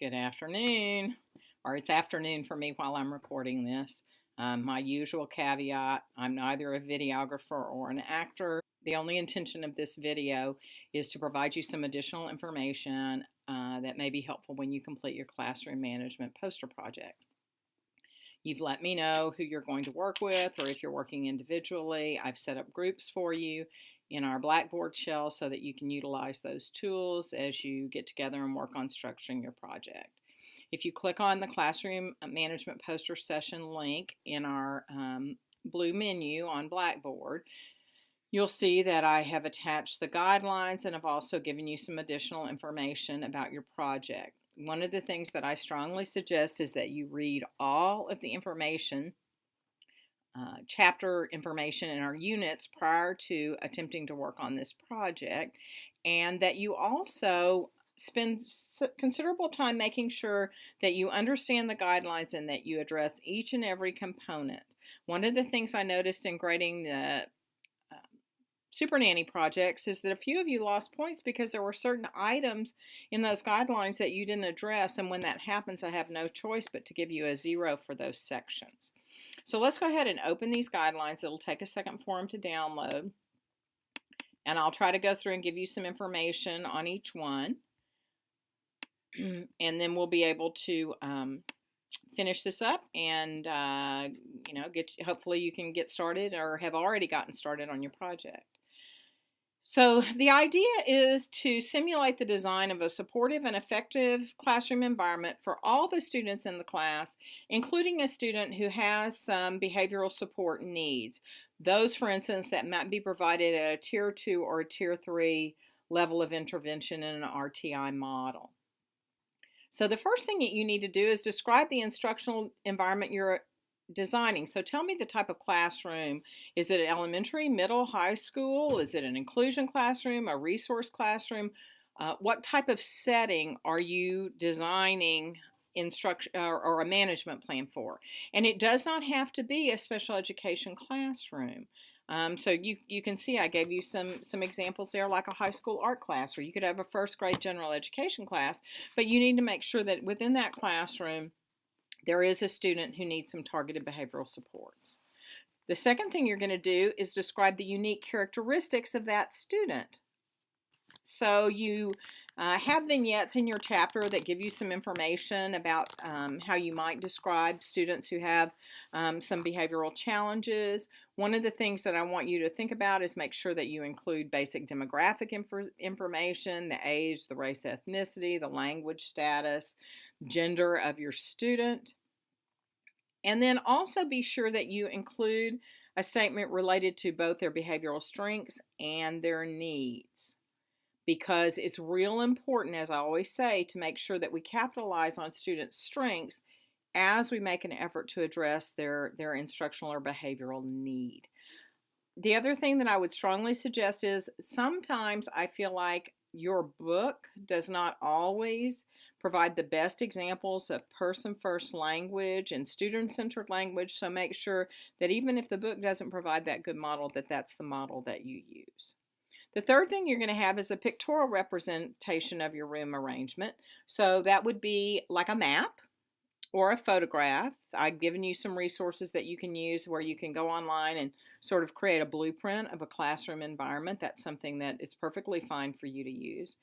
Good afternoon, or it's afternoon for me while I'm recording this. My usual caveat, I'm neither a videographer or an actor. The only intention of this video is to provide you some additional information that may be helpful when you complete your classroom management poster project. You've let me know who you're going to work with, or if you're working individually. I've set up groups for you in our Blackboard shell so that you can utilize those tools as you get together and work on structuring your project. If you click on the Classroom Management Poster Session link in our blue menu on Blackboard, you'll see that I have attached the guidelines and I've also given you some additional information about your project. One of the things that I strongly suggest is that you read all of the information, chapter information in our units prior to attempting to work on this project, and that you also spend considerable time making sure that you understand the guidelines and that you address each and every component. One of the things I noticed in grading the Super Nanny projects is that a few of you lost points because there were certain items in those guidelines that you didn't address, and when that happens, I have no choice but to give you a 0 for those sections. So let's go ahead and open these guidelines. It'll take a second for them to download, and I'll try to go through and give you some information on each one, and then we'll be able to finish this up and hopefully you can get started or have already gotten started on your project. So the idea is to simulate the design of a supportive and effective classroom environment for all the students in the class, including a student who has some behavioral support needs. Those, for instance, that might be provided at a Tier 2 or a Tier 3 level of intervention in an RTI model. So the first thing that you need to do is describe the instructional environment you're designing. So tell me the type of classroom. Is it an elementary, middle, high school? Is it an inclusion classroom, a resource classroom? What type of setting are you designing instruction or a management plan for? And it does not have to be a special education classroom. So you can see I gave you some examples there, like a high school art class, or you could have a first grade general education class, but you need to make sure that within that classroom there is a student who needs some targeted behavioral supports. The second thing you're going to do is describe the unique characteristics of that student. So you have vignettes in your chapter that give you some information about how you might describe students who have some behavioral challenges. One of the things that I want you to think about is make sure that you include basic demographic information, the age, the race, ethnicity, the language status, gender of your student. And then also be sure that you include a statement related to both their behavioral strengths and their needs, because it's real important, as I always say, to make sure that we capitalize on students' strengths as we make an effort to address their instructional or behavioral need. The other thing that I would strongly suggest is sometimes I feel like your book does not always provide the best examples of person-first language and student-centered language, so make sure that even if the book doesn't provide that good model, that that's the model that you use. The third thing you're going to have is a pictorial representation of your room arrangement. So that would be like a map or a photograph. I've given you some resources that you can use where you can go online and sort of create a blueprint of a classroom environment. That's something that it's perfectly fine for you to use.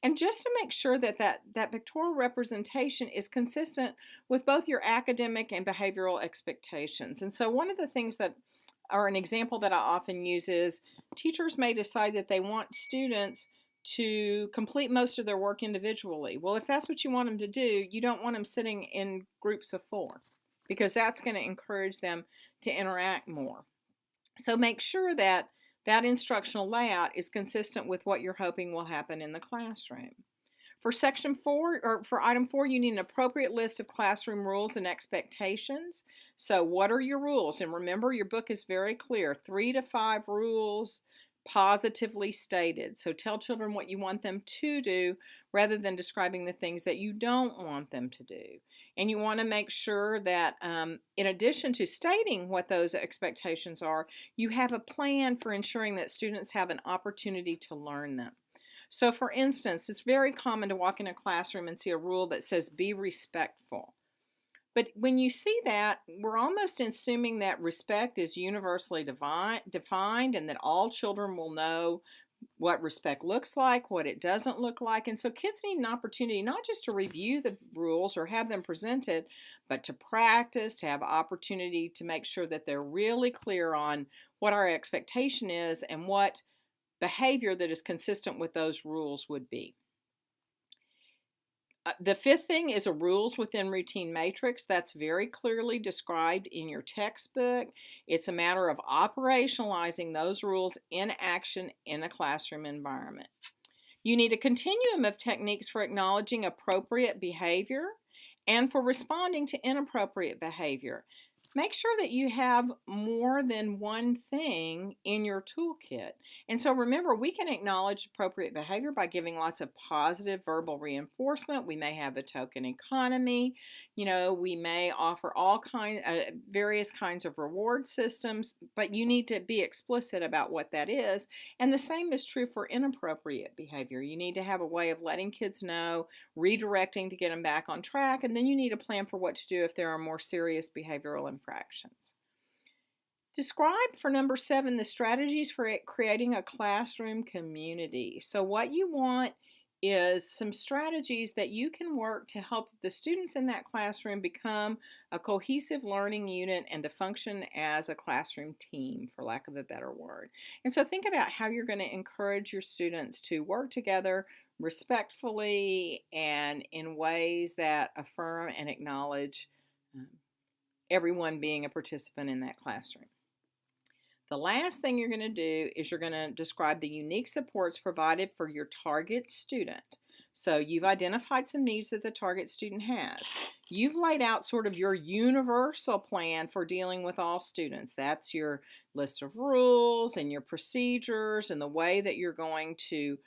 And just to make sure that that pictorial representation is consistent with both your academic and behavioral expectations. And so one of the things that, or an example that I often use, is teachers may decide that they want students to complete most of their work individually. Well, if that's what you want them to do, you don't want them sitting in groups of 4, because that's going to encourage them to interact more. So make sure that that instructional layout is consistent with what you're hoping will happen in the classroom. For section 4, or for item 4, you need an appropriate list of classroom rules and expectations. So what are your rules? And remember, your book is very clear, 3 to 5 rules positively stated. So tell children what you want them to do rather than describing the things that you don't want them to do. And you want to make sure that in addition to stating what those expectations are, you have a plan for ensuring that students have an opportunity to learn them. So for instance, it's very common to walk in a classroom and see a rule that says be respectful. But when you see that, we're almost assuming that respect is universally defined and that all children will know what respect looks like, what it doesn't look like. And so kids need an opportunity not just to review the rules or have them presented, but to practice, to have opportunity to make sure that they're really clear on what our expectation is and what behavior that is consistent with those rules would be. The fifth thing is a rules within routine matrix. That's very clearly described in your textbook. It's a matter of operationalizing those rules in action in a classroom environment. You need a continuum of techniques for acknowledging appropriate behavior and for responding to inappropriate behavior. Make sure that you have more than one thing in your toolkit. And so remember, we can acknowledge appropriate behavior by giving lots of positive verbal reinforcement. We may have a token economy. We may offer various kinds of reward systems, but you need to be explicit about what that is. And the same is true for inappropriate behavior. You need to have a way of letting kids know, redirecting to get them back on track, and then you need a plan for what to do if there are more serious behavioral infractions. Describe, for number 7, the strategies for creating a classroom community. So what you want is some strategies that you can work to help the students in that classroom become a cohesive learning unit and to function as a classroom team, for lack of a better word. And so think about how you're going to encourage your students to work together respectfully and in ways that affirm and acknowledge everyone being a participant in that classroom. The last thing you're going to do is you're going to describe the unique supports provided for your target student. So you've identified some needs that the target student has. You've laid out sort of your universal plan for dealing with all students. That's your list of rules and your procedures and the way that you're going to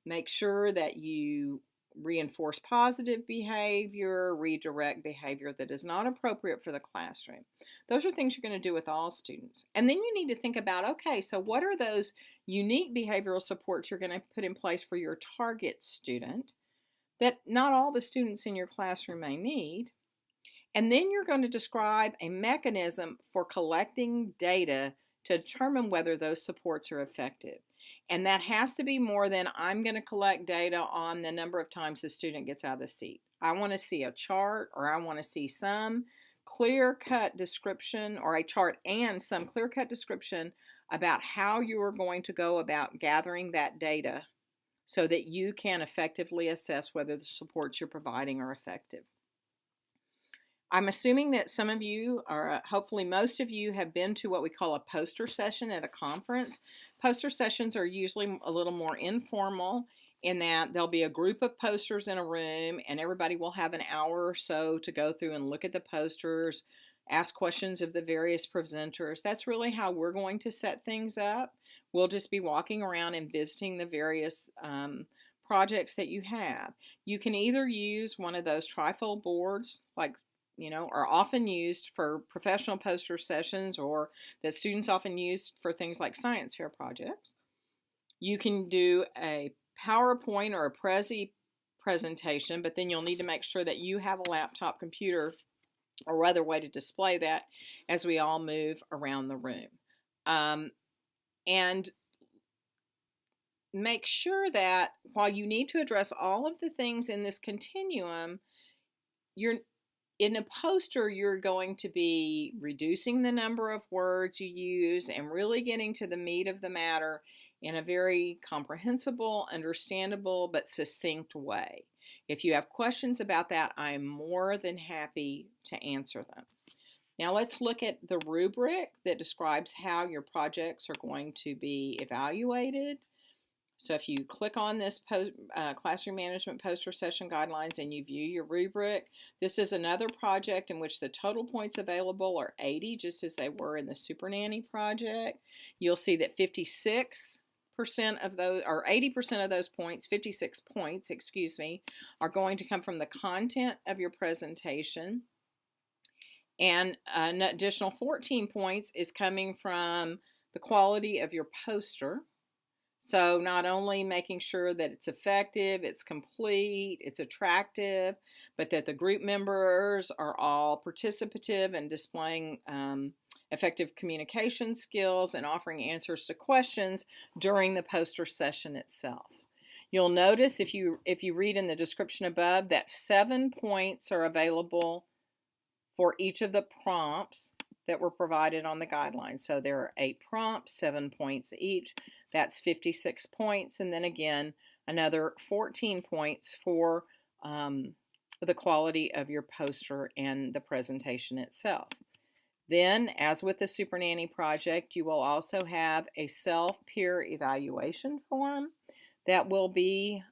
make sure that you reinforce positive behavior, redirect behavior that is not appropriate for the classroom. Those are things you're going to do with all students. And then you need to think about, okay, so what are those unique behavioral supports you're going to put in place for your target student that not all the students in your classroom may need? And then you're going to describe a mechanism for collecting data to determine whether those supports are effective. And that has to be more than I'm going to collect data on the number of times the student gets out of the seat. I want to see a chart, or I want to see some clear-cut description, or a chart and some clear-cut description about how you are going to go about gathering that data so that you can effectively assess whether the supports you're providing are effective. I'm assuming that some of you, or hopefully most of you, have been to what we call a poster session at a conference. Poster sessions are usually a little more informal in that there'll be a group of posters in a room and everybody will have an hour or so to go through and look at the posters, ask questions of the various presenters. That's really how we're going to set things up. We'll just be walking around and visiting the various projects that you have. You can either use one of those trifold boards, are often used for professional poster sessions or that students often use for things like science fair projects. You can do a PowerPoint or a Prezi presentation, but then you'll need to make sure that you have a laptop computer or other way to display that as we all move around the room. And make sure that while you need to address all of the things in this continuum, in a poster, you're going to be reducing the number of words you use and really getting to the meat of the matter in a very comprehensible, understandable, but succinct way. If you have questions about that, I'm more than happy to answer them. Now let's look at the rubric that describes how your projects are going to be evaluated. So if you click on this Classroom Management Poster Session Guidelines and you view your rubric, this is another project in which the total points available are 80, just as they were in the Super Nanny project. You'll see that 56% of those, or 80% of those points, 56 points, are going to come from the content of your presentation. And an additional 14 points is coming from the quality of your poster. So not only making sure that it's effective, it's complete, it's attractive, but that the group members are all participative and displaying effective communication skills and offering answers to questions during the poster session itself. You'll notice if you read in the description above that 7 points are available for each of the prompts that were provided on the guidelines. So there are 8 prompts, 7 points each. That's 56 points. And then again, another 14 points for the quality of your poster and the presentation itself. Then, as with the Super Nanny project, you will also have a self-peer evaluation form that will be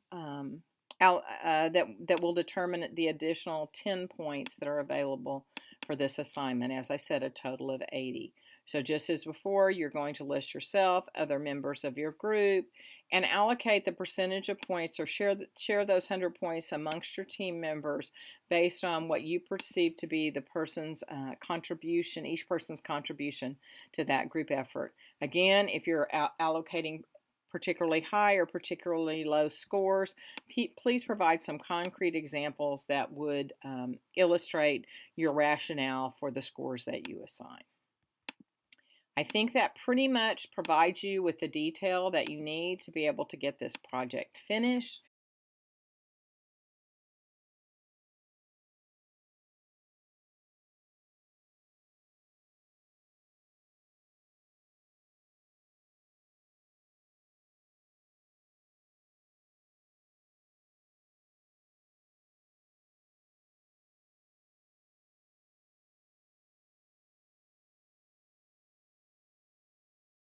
that will determine the additional 10 points that are available for this assignment. As I said, a total of 80. So just as before, you're going to list yourself, other members of your group, and allocate the percentage of points, or share those 100 points amongst your team members based on what you perceive to be the person's contribution, each person's contribution to that group effort. Again, if you're allocating particularly high or particularly low scores, please provide some concrete examples that would illustrate your rationale for the scores that you assign. I think that pretty much provides you with the detail that you need to be able to get this project finished.